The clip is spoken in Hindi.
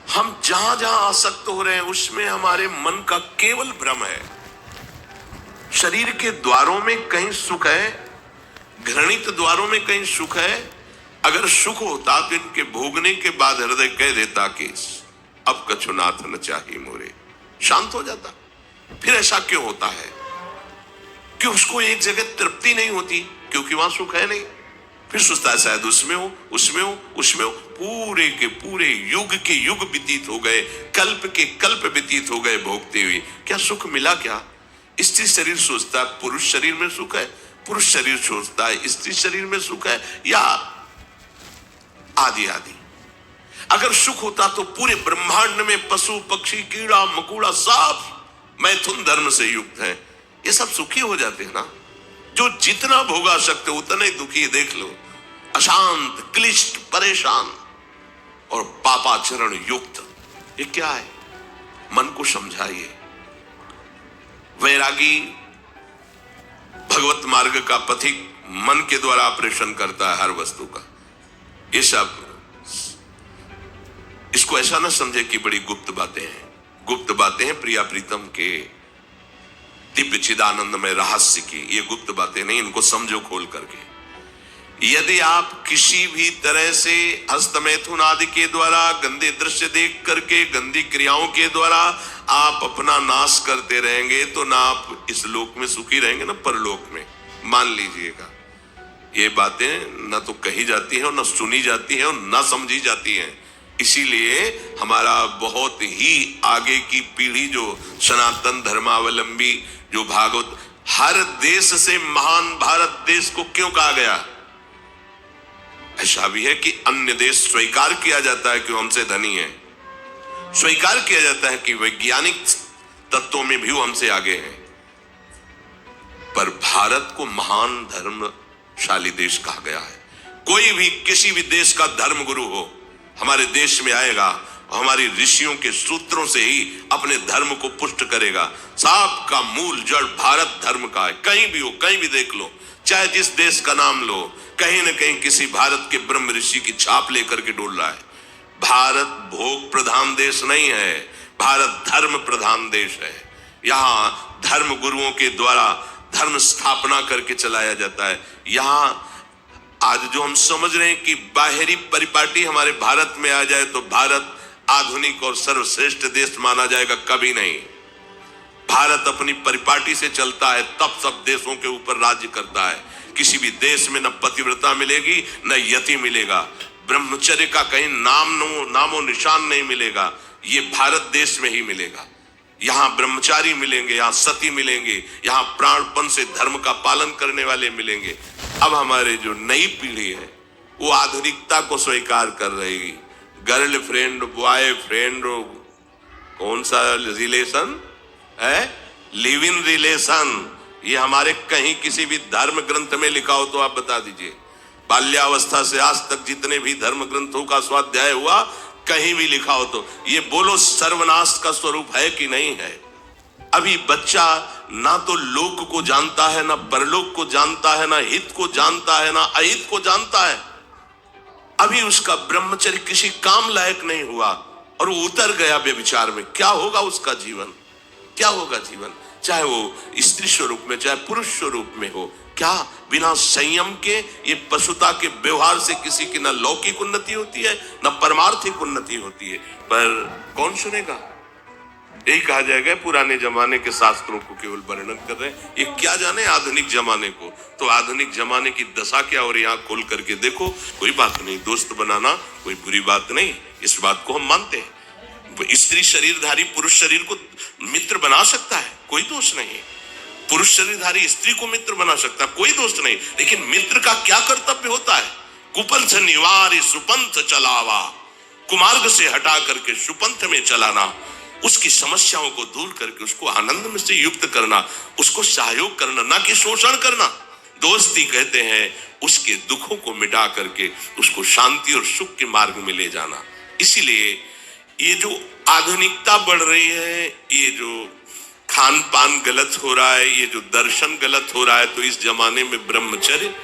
हम जहां जहां आसक्त हो रहे हैं उसमें हमारे मन का केवल भ्रम है। शरीर के द्वारों में कहीं सुख है, घृणित द्वारों में कहीं सुख है। अगर सुख होता तो इनके भोगने के बाद हृदय कह देता कि अब कछुनाथ न चाहिए मोरे, शांत हो जाता। फिर ऐसा क्यों होता है कि उसको एक जगह तृप्ति नहीं होती? क्योंकि वहां सुख है नहीं। फिर सोचता है शायद उसमें हो, उसमें हो, उसमें हो। पूरे के पूरे युग के युग व्यतीत हो गए, कल्प के कल्प व्यतीत हो गए भोगते हुए, क्या सुख मिला? क्या स्त्री शरीर सोचता है पुरुष शरीर में सुख है, पुरुष शरीर सोचता है स्त्री शरीर में सुख है, या आदि आदि। अगर सुख होता तो पूरे ब्रह्मांड में पशु पक्षी कीड़ा मकोड़ा सब मैथुन धर्म से युक्त है, ये सब सुखी हो जाते हैं ना। जो जितना भोगा सकते उतना ही दुखी। देख लो, अशांत, क्लिष्ट, परेशान और पापाचरण युक्त, ये क्या है? मन को समझाइए। वैरागी भगवत मार्ग का पथिक मन के द्वारा ऑपरेशन करता है हर वस्तु का। ये सब इसको ऐसा ना समझे कि बड़ी गुप्त बातें हैं। गुप्त बातें हैं प्रिया प्रीतम के दिव्य चिदानंद में रहस्य की। ये गुप्त बातें नहीं, इनको समझो खोल करके। यदि आप किसी भी तरह से हस्तमैथुन आदि के द्वारा, गंदे दृश्य देख करके, गंदी क्रियाओं के द्वारा आप अपना नाश करते रहेंगे तो ना आप इस लोक में सुखी रहेंगे ना परलोक में। मान लीजिएगा, ये बातें ना तो कही जाती है और ना सुनी जाती है और ना समझी जाती है। इसीलिए हमारा बहुत ही आगे की पीढ़ी जो सनातन धर्मावलंबी, जो भागवत, हर देश से महान भारत देश को क्यों कहा गया? ऐसा भी है कि अन्य देश स्वीकार किया जाता है कि वो हमसे धनी है, स्वीकार किया जाता है कि वैज्ञानिक तत्वों में भी वो हमसे आगे हैं, पर भारत को महान धर्मशाली देश कहा गया है। कोई भी किसी भी देश का धर्म गुरु हो हमारे देश में आएगा, हमारी ऋषियों के सूत्रों से ही अपने धर्म को पुष्ट करेगा। सब का मूल जड़ भारत धर्म का है। कहीं भी हो, कहीं भी देख लो, चाहे जिस देश का नाम लो, कहीं न कहीं किसी भारत के ब्रह्म ऋषि की छाप लेकर के डोल रहा है। भारत भोग प्रधान देश नहीं है, भारत धर्म प्रधान देश है। यहाँ धर्म गुरुओं के द्वारा धर्म स्थापना करके चलाया जाता है। यहाँ आज जो हम समझ रहे हैं कि बाहरी परिपाटी हमारे भारत में आ जाए तो भारत आधुनिक और सर्वश्रेष्ठ देश माना जाएगा, कभी नहीं। भारत अपनी परिपाटी से चलता है, तब सब देशों के ऊपर राज्य करता है। किसी भी देश में न पतिव्रता मिलेगी न यति मिलेगा, ब्रह्मचर्य का कहीं नामो निशान नहीं मिलेगा। ये भारत देश में ही मिलेगा। यहाँ ब्रह्मचारी मिलेंगे, यहाँ सती मिलेंगे, यहाँ प्राणपण से धर्म का पालन करने वाले मिलेंगे। अब हमारे जो नई पीढ़ी है वो आधुनिकता को स्वीकार कर रही। गर्लफ्रेंड, बॉयफ्रेंड, कौन सा रिलेशन है? Live in relation. ये हमारे कहीं किसी भी धर्म ग्रंथ में लिखा हो तो आप बता दीजिए। बाल्यावस्था से आज तक जितने भी धर्म ग्रंथों का स्वाध्याय हुआ, कहीं भी लिखा हो तो ये बोलो सर्वनाश का स्वरूप है कि नहीं है? अभी बच्चा ना तो लोक को जानता है, ना परलोक को जानता है, ना हित को जानता है, ना अहित को जानता है। अभी उसका ब्रह्मचर्य किसी काम लायक नहीं हुआ और वो उतर गया व्यभिचार में। क्या होगा उसका जीवन? क्या होगा जीवन? चाहे वो स्त्री स्वरूप में चाहे पुरुष स्वरूप में हो, क्या बिना संयम के ये पशुता के व्यवहार से किसी की ना लौकिक उन्नति होती है ना परमार्थिक उन्नति होती है? पर कौन सुनेगा? यही कहा जाएगा पुराने जमाने के शास्त्रों को केवल वर्णन कर रहे हैं, ये क्या जाने आधुनिक जमाने को। तो आधुनिक जमाने की दशा क्या हो रही है, आंख खोल करके देखो। कोई बात नहीं, दोस्त बनाना कोई बुरी बात नहीं, इस बात को हम मानते हैं। स्त्री शरीरधारी पुरुष शरीर को मित्र बना सकता है, कोई दोष नहीं। पुरुष शरीरधारी स्त्री को मित्र बना सकता है, कोई दोष नहीं। लेकिन मित्र का क्या कर्तव्य होता है? कुपंथ निवार सुपंथ चलावा, कुमार्ग से हटा करके सुपंथ में चलाना, उसकी समस्याओं को दूर करके उसको आनंद में से युक्त करना, उसको सहयोग करना, ना कि शोषण करना। दोस्ती कहते हैं उसके दुखों को मिटा करके उसको शांति और सुख के मार्ग में ले जाना। इसीलिए ये जो आधुनिकता बढ़ रही है, ये जो खान पान गलत हो रहा है, ये जो दर्शन गलत हो रहा है, तो इस जमाने में ब्रह्मचर्य